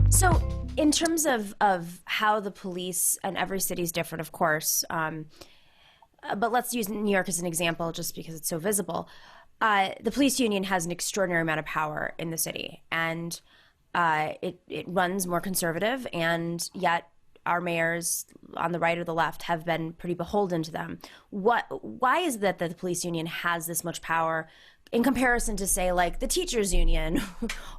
So in terms of how the police, and every city is different, of course, but let's use New York as an example just because it's so visible. The police union has an extraordinary amount of power in the city, and it runs more conservative, and yet our mayors on the right or the left have been pretty beholden to them. Why is that the police union has this much power in comparison to, say, like the teachers union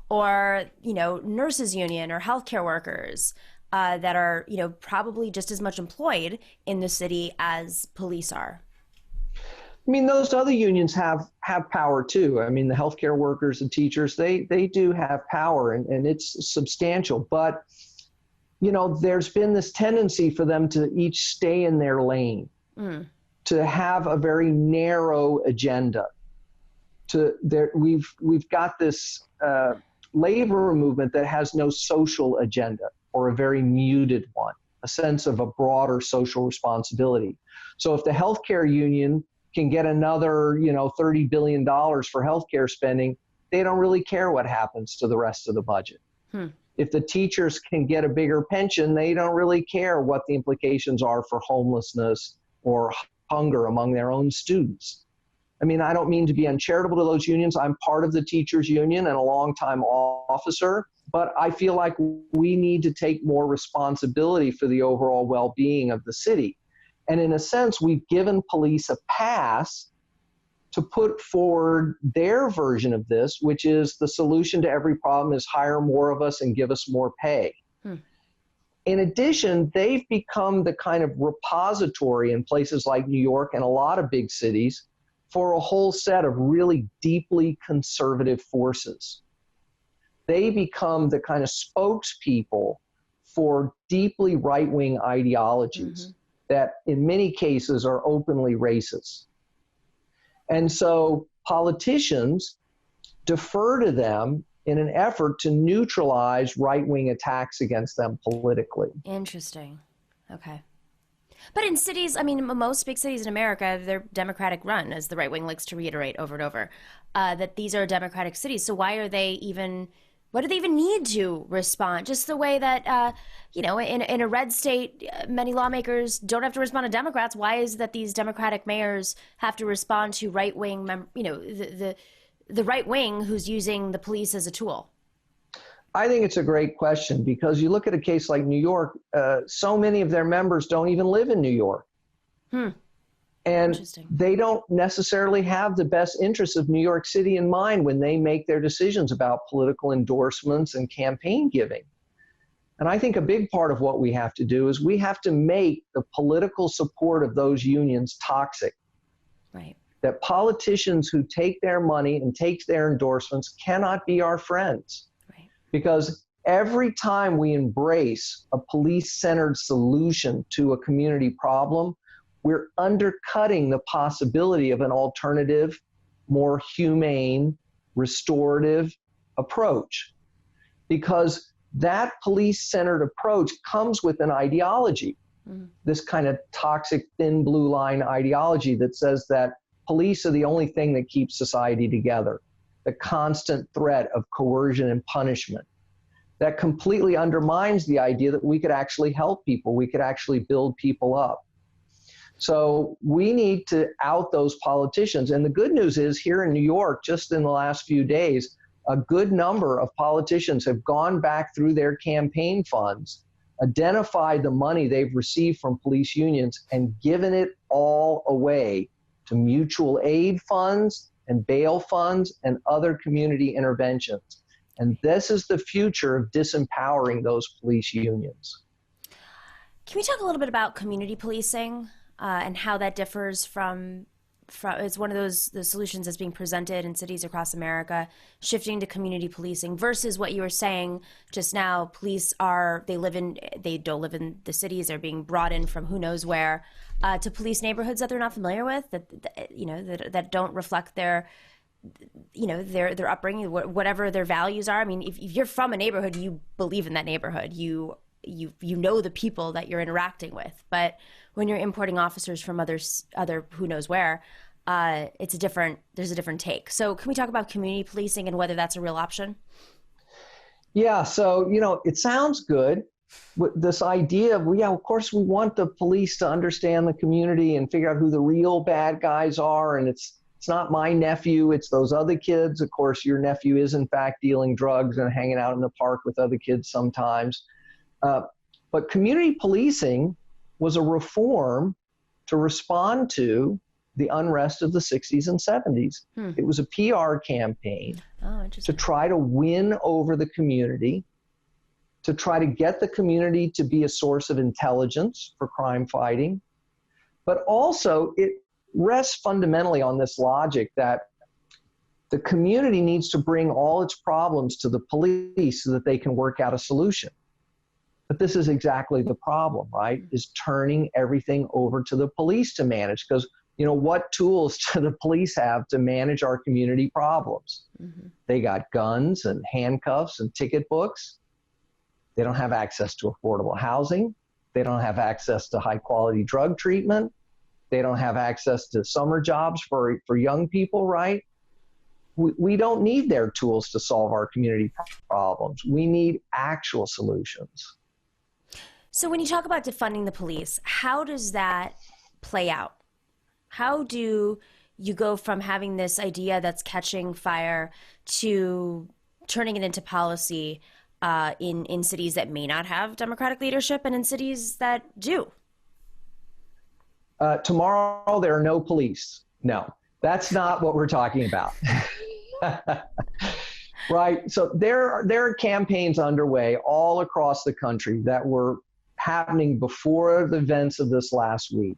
or, nurses union or healthcare workers that are, probably just as much employed in the city as police are? I mean, those other unions have power too. I mean, the healthcare workers and teachers, they do have power, and it's substantial. But, there's been this tendency for them to each stay in their lane, to have a very narrow agenda. We've got this labor movement that has no social agenda, or a very muted one, a sense of a broader social responsibility. So if the healthcare union can get another, $30 billion for healthcare spending, they don't really care what happens to the rest of the budget. If the teachers can get a bigger pension, they don't really care what the implications are for homelessness or hunger among their own students. I mean, I don't mean to be uncharitable to those unions. I'm part of the teachers union and a longtime officer, but I feel like we need to take more responsibility for the overall well-being of the city. And in a sense, we've given police a pass to put forward their version of this, which is the solution to every problem is hire more of us and give us more pay. In addition, they've become the kind of repository in places like New York and a lot of big cities for a whole set of really deeply conservative forces. They become the kind of spokespeople for deeply right-wing ideologies that in many cases are openly racist. And so politicians defer to them in an effort to neutralize right-wing attacks against them politically. Interesting. Okay. But in cities, I mean, most big cities in America, they're Democratic run, as the right wing likes to reiterate over and over, that these are Democratic cities. So why do they even need to respond? Just the way that, in a red state, many lawmakers don't have to respond to Democrats. Why is it that these Democratic mayors have to respond to right wing, the right wing who's using the police as a tool? I think it's a great question, because you look at a case like New York, so many of their members don't even live in New York. And they don't necessarily have the best interests of New York City in mind when they make their decisions about political endorsements and campaign giving. And I think a big part of what we have to do is we have to make the political support of those unions toxic. Right. That politicians who take their money and take their endorsements cannot be our friends. Because every time we embrace a police-centered solution to a community problem, we're undercutting the possibility of an alternative, more humane, restorative approach. Because that police-centered approach comes with an ideology, this kind of toxic thin blue line ideology that says that police are the only thing that keeps society together. The constant threat of coercion and punishment. That completely undermines the idea that we could actually help people, we could actually build people up. So we need to out those politicians. And the good news is here in New York, just in the last few days, a good number of politicians have gone back through their campaign funds, identified the money they've received from police unions, and given it all away to mutual aid funds and bail funds and other community interventions. And this is the future of disempowering those police unions. Can we talk a little bit about community policing and how that differs from it's one of the solutions that's being presented in cities across America, shifting to community policing versus what you were saying just now. Police they don't live in the cities. They're being brought in from who knows where to police neighborhoods that they're not familiar with, that don't reflect their upbringing, whatever their values are. I mean, if you're from a neighborhood, you believe in that neighborhood. You know the people that you're interacting with. But when you're importing officers from other who knows where, there's a different take. So can we talk about community policing and whether that's a real option? Yeah, so, it sounds good. This idea of, well, yeah, of course we want the police to understand the community and figure out who the real bad guys are. And it's not my nephew, it's those other kids. Of course, your nephew is in fact dealing drugs and hanging out in the park with other kids sometimes. But community policing was a reform to respond to the unrest of the 60s and 70s. It was a PR campaign to try to win over the community, to try to get the community to be a source of intelligence for crime fighting. But also, it rests fundamentally on this logic that the community needs to bring all its problems to the police so that they can work out a solution. But this is exactly the problem, right? Is turning everything over to the police to manage. Because, what tools do the police have to manage our community problems? They got guns and handcuffs and ticket books. They don't have access to affordable housing. They don't have access to high quality drug treatment. They don't have access to summer jobs for young people, right? We don't need their tools to solve our community problems. We need actual solutions. So when you talk about defunding the police, how does that play out? How do you go from having this idea that's catching fire to turning it into policy in cities that may not have democratic leadership and in cities that do? Tomorrow, there are no police. No, that's not what we're talking about. Right. So there are campaigns underway all across the country that were happening before the events of this last week,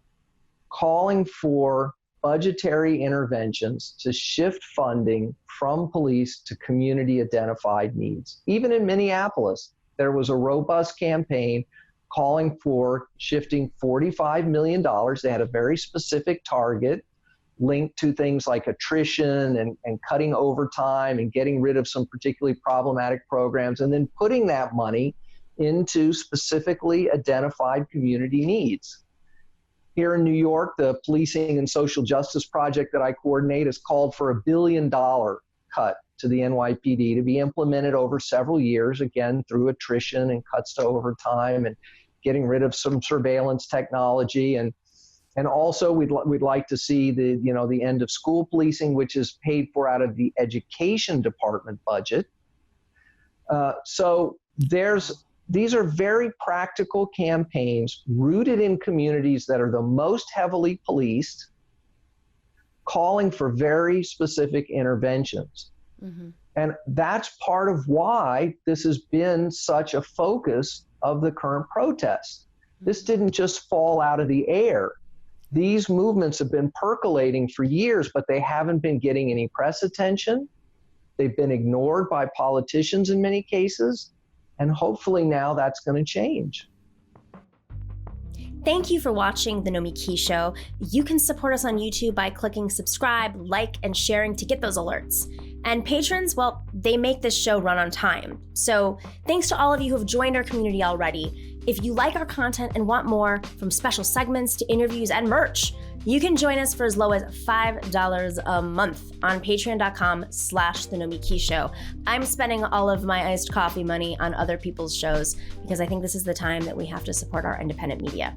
calling for budgetary interventions to shift funding from police to community identified needs. Even in Minneapolis, there was a robust campaign calling for shifting $45 million. They had a very specific target linked to things like attrition and cutting overtime and getting rid of some particularly problematic programs, and then putting that money into specifically identified community needs. Here in New York, the Policing and Social Justice Project that I coordinate has called for $1 billion cut to the NYPD to be implemented over several years, again, through attrition and cuts to overtime and getting rid of some surveillance technology. And also we'd like to see the end of school policing, which is paid for out of the education department budget. So these are very practical campaigns rooted in communities that are the most heavily policed, calling for very specific interventions. And that's part of why this has been such a focus of the current protests. This didn't just fall out of the air. These movements have been percolating for years, but they haven't been getting any press attention. They've been ignored by politicians in many cases. And hopefully now that's going to change. Thank you for watching The Nomiki Show. You can support us on YouTube by clicking subscribe, like, and sharing to get those alerts. And patrons, well, they make this show run on time. So thanks to all of you who have joined our community already. If you like our content and want more, from special segments to interviews and merch, you can join us for as low as $5 a month on patreon.com/The Nomiki Show. I'm spending all of my iced coffee money on other people's shows because I think this is the time that we have to support our independent media.